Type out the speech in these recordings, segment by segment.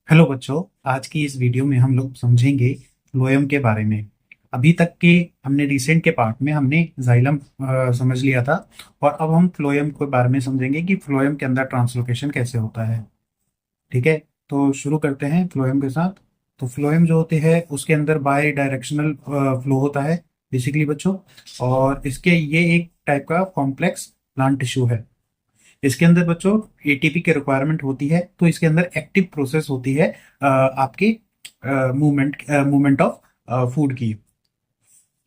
Hello बच्चों। आज की इस वीडियो में हम लोग समझेंगे फ्लोएम के बारे में। अभी तक के हमने रिसेंट के पार्ट में हमने जाइलम समझ लिया था। और अब हम फ्लोएम के बारे में समझेंगे कि फ्लोएम के अंदर ट्रांसलोकेशन कैसे होता है। ठीक है, तो शुरू करते हैं फ्लोएम के साथ। तो फ्लोएम जो होते हैं उसके अंदर बाय डायरेक्शनल फ्लो होता है बेसिकली बच्चों। और इसके ये एक टाइप का कॉम्प्लेक्स प्लांट टिश्यू है। इसके अंदर बच्चों एटीपी की रिक्वायरमेंट होती है, तो इसके अंदर एक्टिव प्रोसेस होती है आपकी मूवमेंट ऑफ फूड की।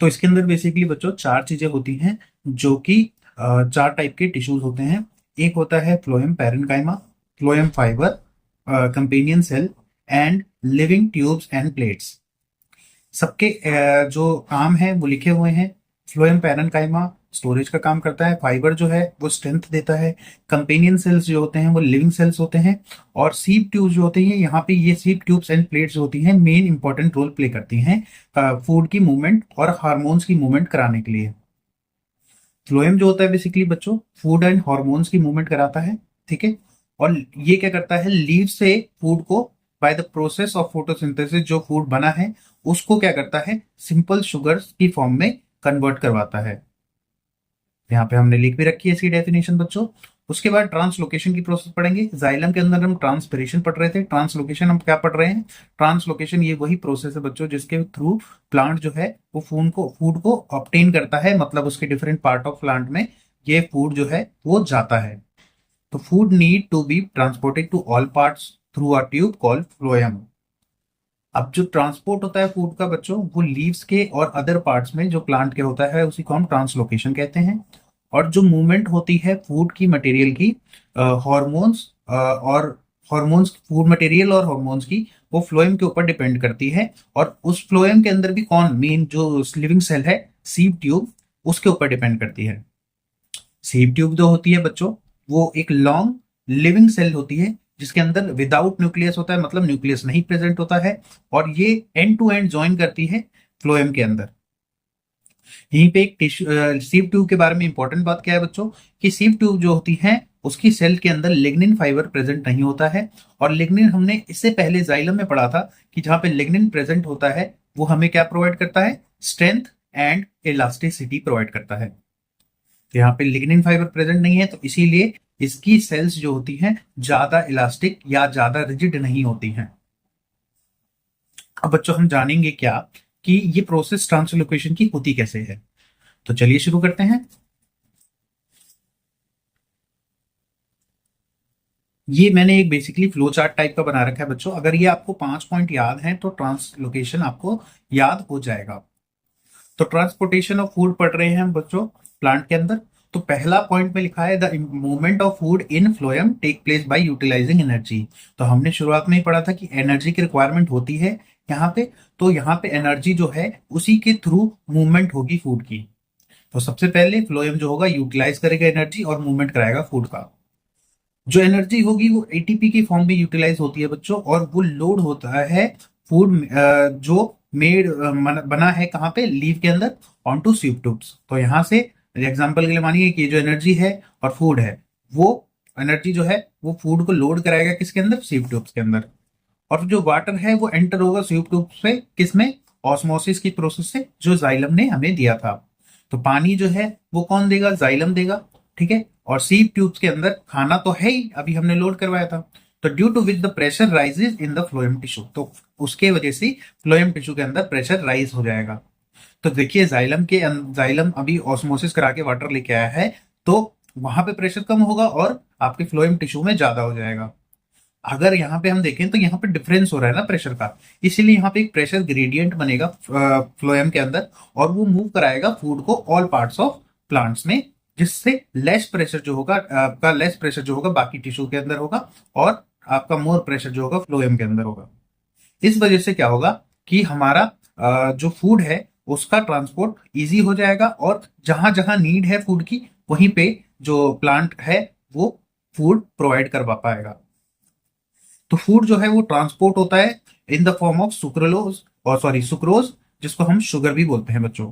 तो इसके अंदर बेसिकली बच्चों चार चीजें होती हैं जो कि चार टाइप के टिश्यूज होते हैं। एक होता है phloem parenchyma, phloem fibre, companion cell and living tubes and plates. सबके जो काम है वो लिखे हुए हैं। फ्लोएम पैरेन्काइमा स्टोरेज का काम करता है, फाइबर जो है वो स्ट्रेंथ देता है, कंपेनियन सेल्स जो होते हैं वो लिविंग सेल्स होते हैं, और सीप ट्यूब जो होते हैं, यहाँ पे ये सीप ट्यूब्स एंड प्लेट्स जो होती हैं मेन इंपॉर्टेंट रोल प्ले करती हैं फूड की मूवमेंट और हार्मोन्स की मूवमेंट कराने के लिए। फ्लोएम जो होता है बेसिकली बच्चों फूड एंड हार्मोन्स की मूवमेंट कराता है। ठीक है, और ये क्या करता है, लीव से फूड को by the process of photosynthesis जो फूड बना है उसको क्या करता है, सिंपल शुगर्स की फॉर्म में कन्वर्ट करवाता है। यहाँ पे हमने लिख भी रखी है इसकी डेफिनेशन बच्चों। उसके बाद ट्रांसलोकेशन की प्रोसेस पढ़ेंगे। जाइलम के अंदर हम ट्रांसपिरेशन पढ़ रहे थे, ट्रांसलोकेशन हम क्या पढ़ रहे हैं। ट्रांसलोकेशन ये वही प्रोसेस है बच्चों जिसके थ्रू प्लांट जो है वो फूड को ऑब्टेन करता है, मतलब उसके डिफरेंट पार्ट ऑफ प्लांट में ये फूड जो है वो जाता है। तो food need to be transported to all parts through a tube called phloem. अब जो ट्रांसपोर्ट होता है फूड का बच्चों वो लीव्स के और अदर पार्ट्स में जो प्लांट के होता है उसी को हम ट्रांसलोकेशन कहते हैं। और जो मूवमेंट होती है फूड की मटेरियल की, हॉर्मोन्स और हॉर्मोन्स, फूड मटेरियल और हॉर्मोन्स की, वो फ्लोएम के ऊपर डिपेंड करती है। और उस फ्लोएम के अंदर भी कौन मेन जो लिविंग सेल है, सीव ट्यूब, उसके ऊपर डिपेंड करती है। सीव ट्यूब जो होती है बच्चों वो एक लॉन्ग लिविंग सेल होती है जिसके अंदर विदाउट न्यूक्लियस होता है, मतलब न्यूक्लियस नहीं प्रेजेंट होता है। और ये एंड टू एंड ज्वाइन करती है फ्लोएम के अंदर। यहीं पे एक टिश्यू सीव ट्यूब के बारे में इंपॉर्टेंट बात क्या है बच्चों, कि सीव ट्यूब जो होती है उसकी सेल के अंदर लिग्निन फाइबर प्रेजेंट नहीं होता है। और लिग्निन हमने इससे पहले जाइलम में पढ़ा था कि जहां पे लिग्निन प्रेजेंट होता है वो हमें क्या प्रोवाइड करता है, स्ट्रेंथ एंड इलास्टिसिटी प्रोवाइड करता है। तो यहाँ पे लिग्निन फाइबर प्रेजेंट नहीं है, तो इसीलिए इसकी सेल्स जो होती हैं ज्यादा इलास्टिक या ज्यादा रिजिड नहीं होती हैं। अब बच्चों हम जानेंगे क्या कि ये प्रोसेस ट्रांसलोकेशन की होती कैसे है। तो चलिए शुरू करते हैं। ये मैंने एक बेसिकली फ्लो चार्ट टाइप का बना रखा है बच्चों। अगर ये आपको 5 पॉइंट याद हैं तो ट्रांसलोकेशन आपको याद हो जाएगा। तो ट्रांसपोर्टेशन ऑफ फूड पढ़ रहे हैं हम बच्चों प्लांट के अंदर। तो पहला पॉइंट में लिखा है the movement of food in phloem take place by utilising energy. तो हमने शुरुआत में ही पढ़ा था कि एनर्जी की रिक्वायरमेंट होती है यहाँ पे। तो यहाँ पे एनर्जी जो है उसी के थ्रू मूवमेंट होगी फूड की। तो सबसे पहले फ्लोएम जो होगा यूटिलाइज करेगा एनर्जी और मूवमेंट कराएगा फूड का। जो एनर्जी होगी वो एटीपी की फॉर्म में यूटिलाइज होती है बच्चों, और वो लोड होता है फूड जो मेड बना है कहाँ पे, लीव के अंदर, ऑन टू सीव ट्यूब्स। तो यहाँ से एग्जांपल के लिए मानिए कि जो एनर्जी है और फूड है, वो एनर्जी जो है वो फूड को लोड कराएगा किसके अंदर, सीव ट्यूब्स के अंदर। और जो वाटर है वो एंटर होगा सीव ट्यूब्स से, किसमें, ऑस्मोसिस की प्रोसेस से जो जाइलम ने हमें दिया था। तो पानी जो है वो कौन देगा, जाइलम देगा। ठीक है, और सीव ट्यूब्स के अंदर खाना तो है ही, अभी हमने लोड करवाया था। तो due to which the pressure rises in the phloem tissue, तो उसके वजह से फ्लोएम टिश्यू के अंदर प्रेशर राइज हो जाएगा। तो देखिए जाइलम अभी ऑस्मोसिस करा के वाटर लेके आया है, तो वहां पे प्रेशर कम होगा और आपके फ्लोएम टिश्यू में ज्यादा हो जाएगा। अगर यहाँ पे हम देखें तो यहाँ पे डिफरेंस हो रहा है ना प्रेशर का, इसीलिए यहाँ पे एक प्रेशर ग्रेडियंट बनेगा फ्लोएम के अंदर, और वो मूव कराएगा फूड को ऑल पार्ट्स ऑफ प्लांट्स में, जिससे लेस प्रेशर जो होगा आपका, लेस प्रेशर जो होगा बाकी टिश्यू के अंदर होगा, और आपका मोर प्रेशर जो होगा फ्लोएम के अंदर होगा। इस वजह से क्या होगा कि हमारा जो फूड है उसका ट्रांसपोर्ट इजी हो जाएगा, और जहां जहां नीड है फूड की वहीं पे जो प्लांट है वो फूड प्रोवाइड करवा पाएगा। तो फूड जो है वो ट्रांसपोर्ट होता है in the form of sucralose, और सॉरी सुक्रोज, जिसको हम शुगर भी बोलते हैं बच्चों।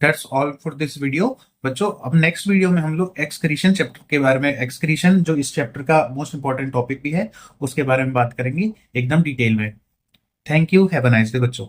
That's all for this video बच्चों। अब नेक्स्ट वीडियो में हम लोग एक्सक्रीशन चैप्टर के बारे में, एक्सक्रीशन जो इस चैप्टर का मोस्ट इंपॉर्टेंट टॉपिक भी है, उसके बारे में बात करेंगे एकदम डिटेल में। Thank you, have a nice day बच्चों।